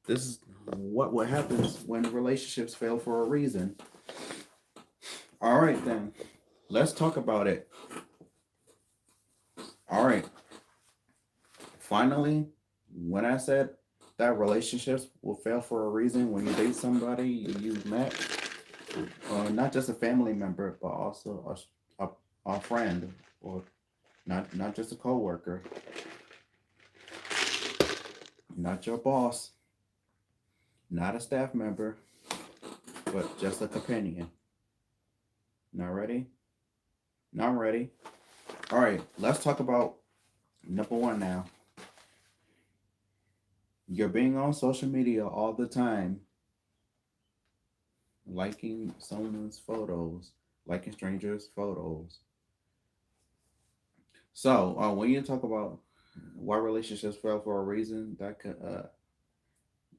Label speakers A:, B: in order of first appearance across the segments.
A: This is what happens when relationships fail for a reason. All right, then. Let's talk about it. All right. Finally, when I said that relationships will fail for a reason, when you date somebody you've met, not just a family member, but also a friend, or not just a coworker, not your boss, not a staff member, but just a companion. Not ready? Not ready. All right, let's talk about number one now. You're being on social media all the time, liking someone's photos, liking strangers' photos. So, when you talk about why relationships fail for a reason, that can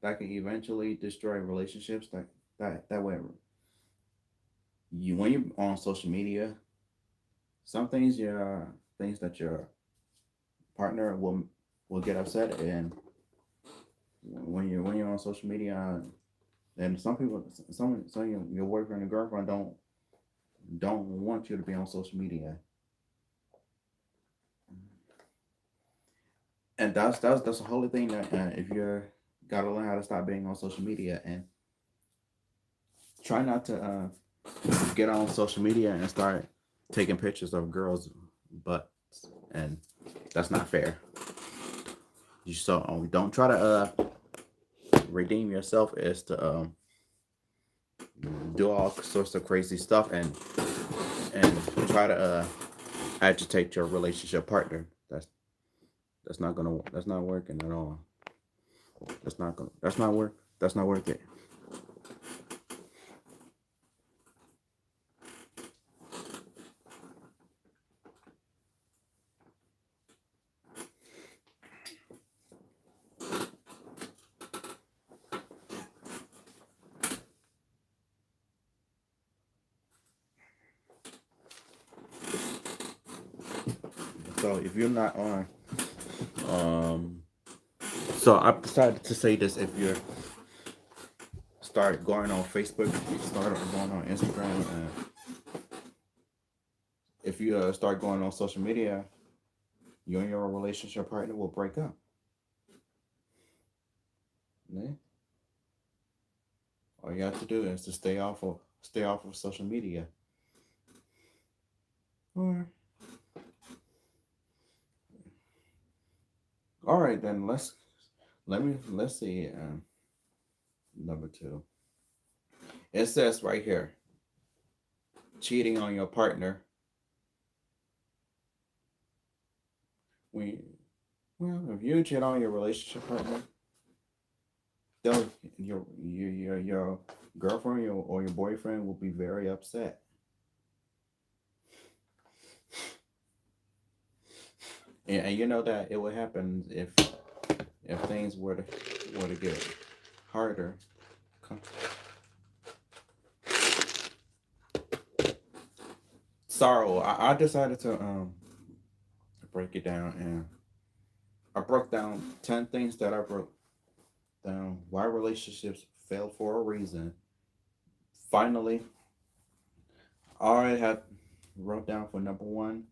A: eventually destroy relationships. That way, you when you're on social media, some things your things that your partner will get upset, and when you're on social media, and some people, some of your boyfriend and girlfriend don't want you to be on social media, and that's the whole thing that if you're gotta learn how to stop being on social media and try not to get on social media and start taking pictures of girls' butts, and that's not fair. Don't try to redeem yourself as to do all sorts of crazy stuff and try to agitate your relationship partner. That's not working at all. That's not work. That's not worth it. So if you're not on, um, so I decided to say this: if you start going on Facebook, if you start going on Instagram, if you start going on social media, you and your relationship partner will break up. Yeah? All you have to do is to stay off of social media. Or all right, then let's see. Number two, it says right here, cheating on your partner. We well, if you cheat on your relationship partner, they'll your girlfriend or your boyfriend will be very upset. And you know that it would happen if things were to get harder. Sorrow. I decided to break it down, and I broke down 10 things that I broke down why relationships fail for a reason. Finally, I had wrote down for number one,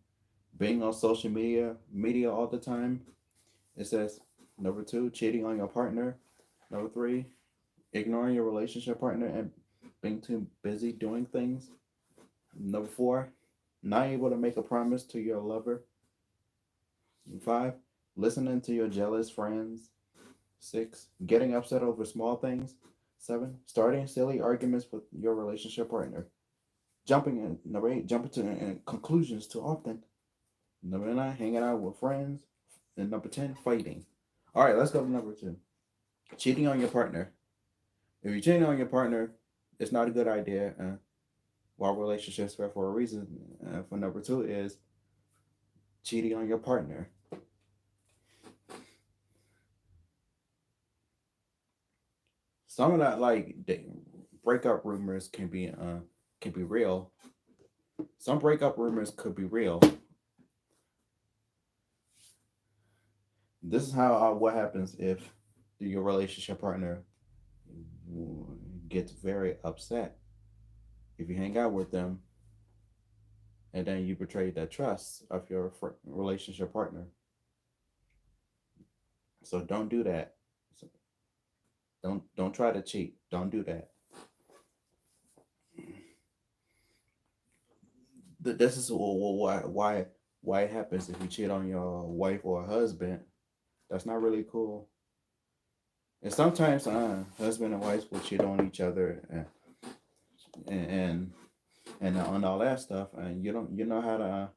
A: being on social media all the time. It says number two, cheating on your partner. Number three, ignoring your relationship partner and being too busy doing things. Number four, not able to make a promise to your lover. Five, listening to your jealous friends. Six, getting upset over small things. Seven, starting silly arguments with your relationship partner. Number eight, jumping to conclusions too often. Number nine, hanging out with friends. And number 10, fighting. All right, let's go to number two. Cheating on your partner. If you're cheating on your partner, it's not a good idea. While relationships fail for a reason. For number two is cheating on your partner. Some of that breakup rumors can be real. Some breakup rumors could be real. This is how what happens if your relationship partner gets very upset if you hang out with them and then you betray the trust of your relationship partner. So don't do that. So don't try to cheat. Don't do that. This is why it happens if you cheat on your wife or husband. That's not really cool. And sometimes husband and wife will cheat on each other and on all that stuff, and you know how to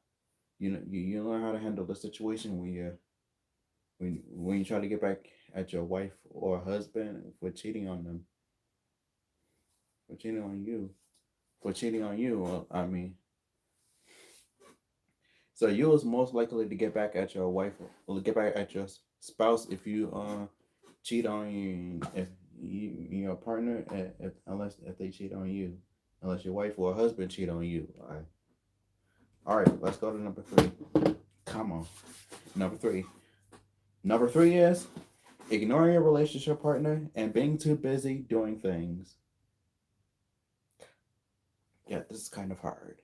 A: you know how to handle the situation when you try to get back at your wife or husband for cheating on them, for cheating on you, for cheating on you. Well, I mean, so you was most likely to get back at your wife or get back at your spouse if you cheat on you, if your partner, if, unless if they cheat on you, unless your wife or husband cheat on you. All right, let's go to number three. Come on, number three. Number three is ignoring your relationship partner and being too busy doing things. Yeah, this is kind of hard.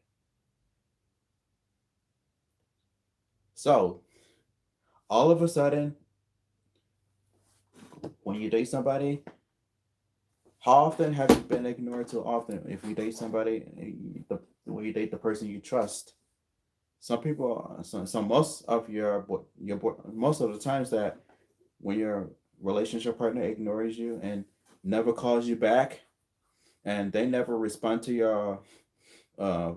A: So, all of a sudden, when you date somebody, how often have you been ignored too often? If you date somebody, when you date the person you trust, some people, so most of most of the times that when your relationship partner ignores you and never calls you back, and they never respond to your uh,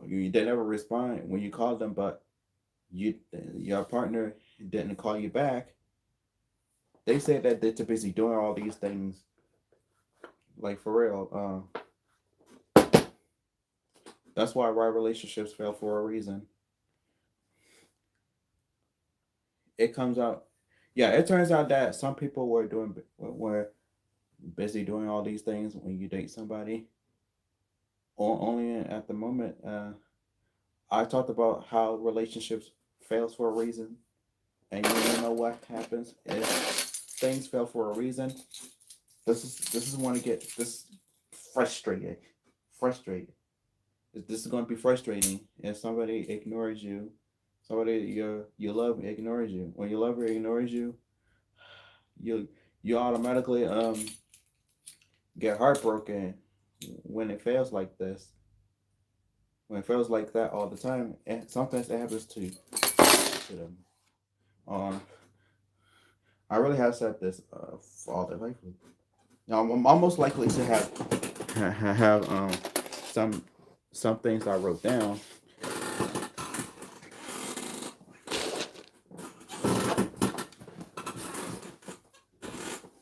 A: they never respond when you call them, but you your partner didn't call you back. They say that they're too busy doing all these things. Like for real, that's why relationships fail for a reason. It comes out, yeah. It turns out that some people were busy doing all these things when you date somebody. Only at the moment, I talked about how relationships fails for a reason, and you know what happens if things fail for a reason. This is when it get this frustrated, frustrated. This is going to be frustrating if somebody ignores you. Somebody you love ignores you. When your lover ignores you, you you automatically get heartbroken when it fails like this. When it feels like that all the time, and sometimes it happens to them. Um, I really have said this for all their life. Now I'm almost likely to have some some things I wrote down.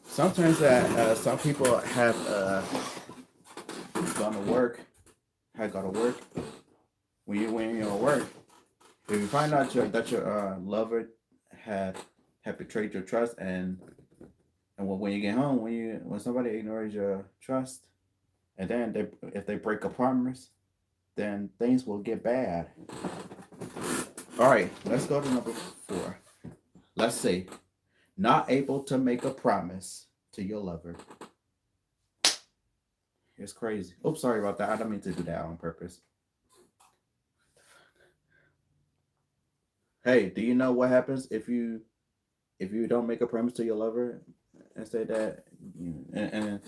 A: Sometimes that some people have gone to work, had gone to work. When you're at work, if you find out that your lover had had betrayed your trust, and when you get home, when somebody ignores your trust, and then if they break a promise, then things will get bad. All right, let's go to number four. Let's see, not able to make a promise to your lover. It's crazy. Oops, sorry about that. I don't mean to do that on purpose. Hey, do you know what happens if you don't make a promise to your lover and say that, and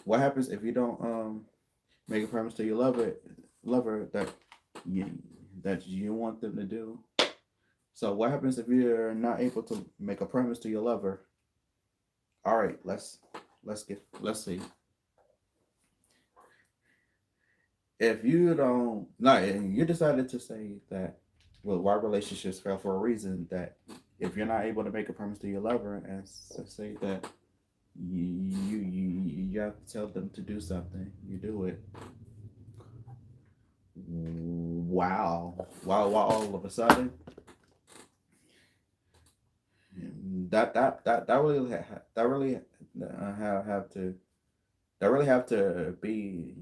A: what happens if you don't make a promise to your lover you that you want them to do? So what happens if you're not able to make a promise to your lover? All right, let's see. If you don't, no, you decided to say that, well, why relationships fail for a reason. That if you're not able to make a promise to your lover and say that you have to tell them to do something, you do it. Wow, all of a sudden, that really that really have to that really have to be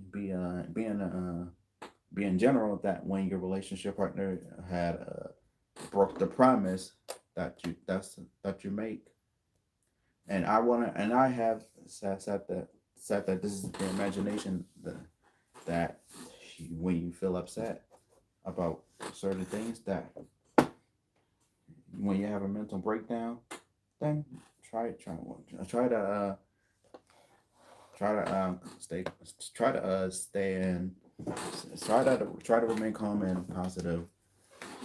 A: in general, that when your relationship partner had broke the promise that you make. And I have said that this is the imagination that when you feel upset about certain things, that when you have a mental breakdown, then try to stay stay in try to remain calm and positive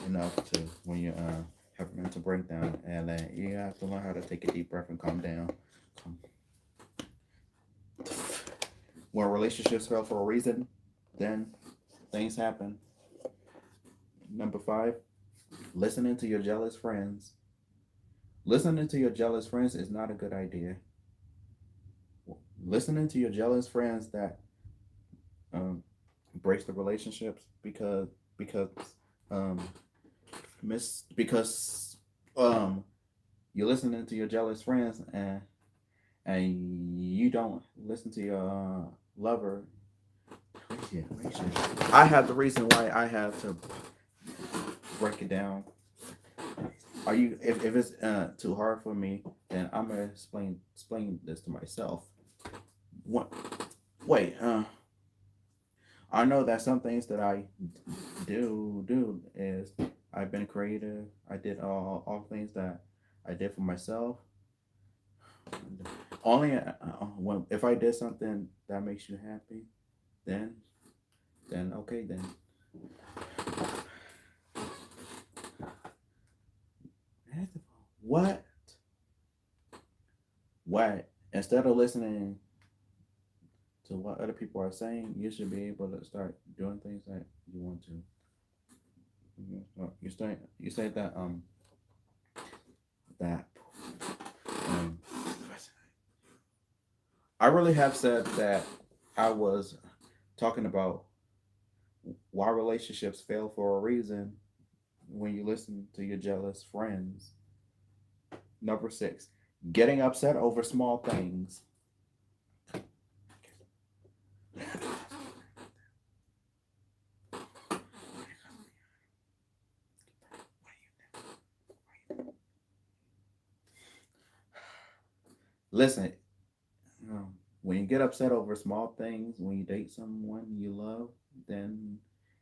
A: enough to when you have a mental breakdown, and then you have to learn how to take a deep breath and calm down. Calm. When relationships fail for a reason, then things happen. Number five, listening to your jealous friends. Listening to your jealous friends is not a good idea. Listening to your jealous friends that um, breaks the relationships because um, because um, you're listening to your jealous friends, and you don't listen to your lover. Yeah, I have the reason why I have to break it down. Are you if it's too hard for me, then I'm gonna explain this to myself. What? Wait. I know that some things that I do is I've been creative. I did all things that I did for myself. Only when if I did something that makes you happy, then okay then. What? What? Instead of listening to what other people are saying, you should be able to start doing things that you want to. You say that that um I really have said that I was talking about why relationships fail for a reason when you listen to your jealous friends. Number six, getting upset over small things. Listen, when you get upset over small things, when you date someone you love, then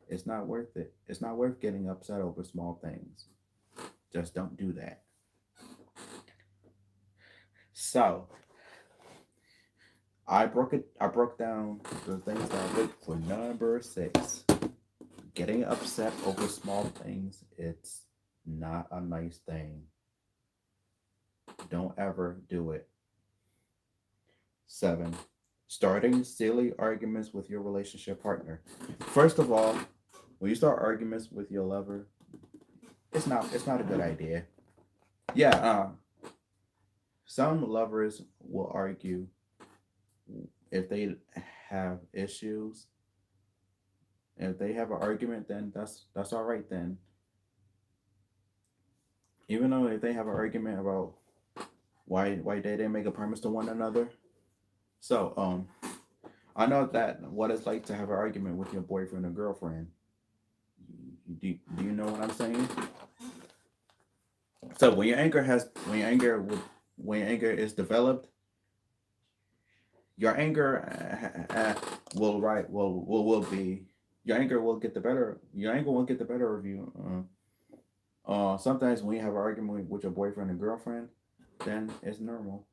A: it's not worth it. It's not worth getting upset over small things. Just don't do that. So I broke down the things that I did for number six. Getting upset over small things, it's not a nice thing. Don't ever do it. Seven, starting silly arguments with your relationship partner. First of all, when you start arguments with your lover, it's not a good idea. Yeah, some lovers will argue if they have issues. If they have an argument, then that's all right. Then, even though if they have an argument about why they didn't make a promise to one another. So I know that what it's like to have an argument with your boyfriend or girlfriend. Do you know what I'm saying? So when your anger is developed, your anger will be your anger will get the better of you. Sometimes when you have an argument with your boyfriend and girlfriend, then it's normal.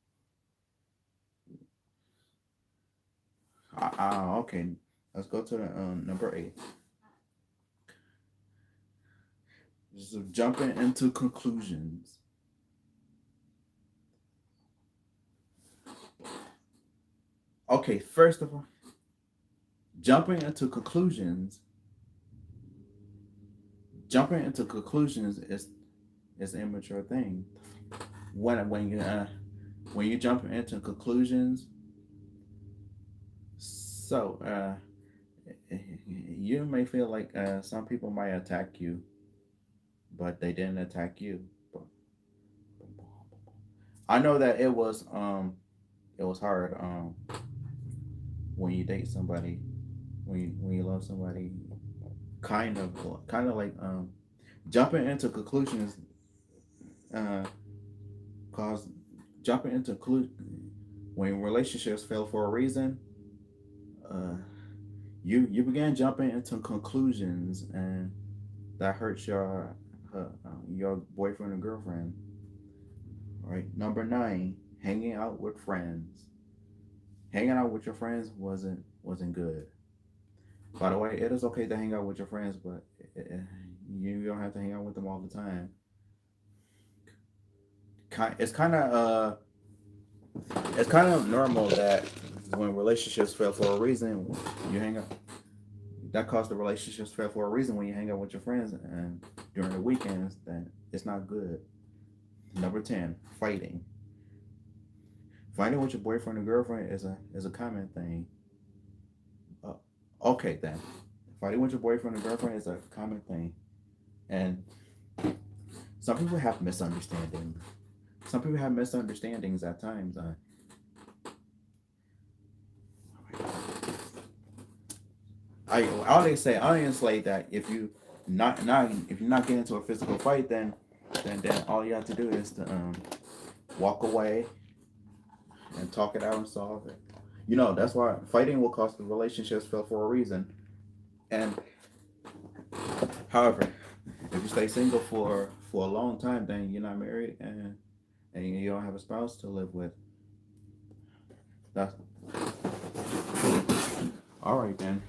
A: Okay, let's go to the number eight. So jumping into conclusions. Okay, first of all, jumping into conclusions. Jumping into conclusions is an immature thing. When you jump into conclusions, so you may feel like some people might attack you, but they didn't attack you. But I know that it was hard when you date somebody, when you love somebody, kind of like jumping into conclusions uh cause jumping into when relationships fail for a reason, uh, you began jumping into conclusions, and that hurts your boyfriend or girlfriend. Right. Number nine, hanging out with friends. Hanging out with your friends wasn't good. By the way, it is okay to hang out with your friends, but you don't have to hang out with them all the time. It's kind of normal that when relationships fail for a reason, you hang out. That caused the relationships fail for a reason when you hang out with your friends and during the weekends. Then it's not good. Number 10, fighting. Fighting with your boyfriend or girlfriend is a common thing. Uh, okay then, fighting with your boyfriend or girlfriend is a common thing, and some people have misunderstandings. Some people have misunderstandings at times. I always say honestly that if you're not getting into a physical fight, then all you have to do is to walk away and talk it out and solve it. That's why fighting will cause the relationships fail for a reason. And however, if you stay single for a long time, then you're not married and you don't have a spouse to live with. That's all right then.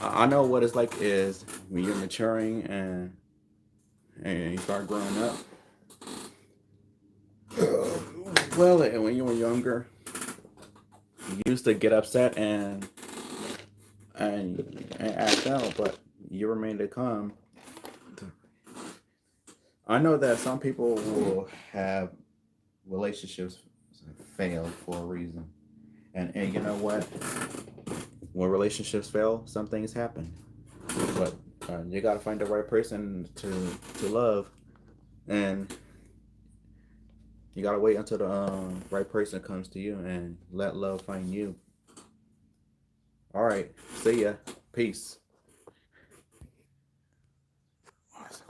A: I know what it's like is when you're maturing and you start growing up. Well, and when you were younger, you used to get upset and act out, but you remained calm. I know that some people will have relationships fail for a reason, and you know what? When relationships fail, some things happen, but you gotta find the right person to love, and you gotta wait until the right person comes to you and let love find you. All right, see ya, peace.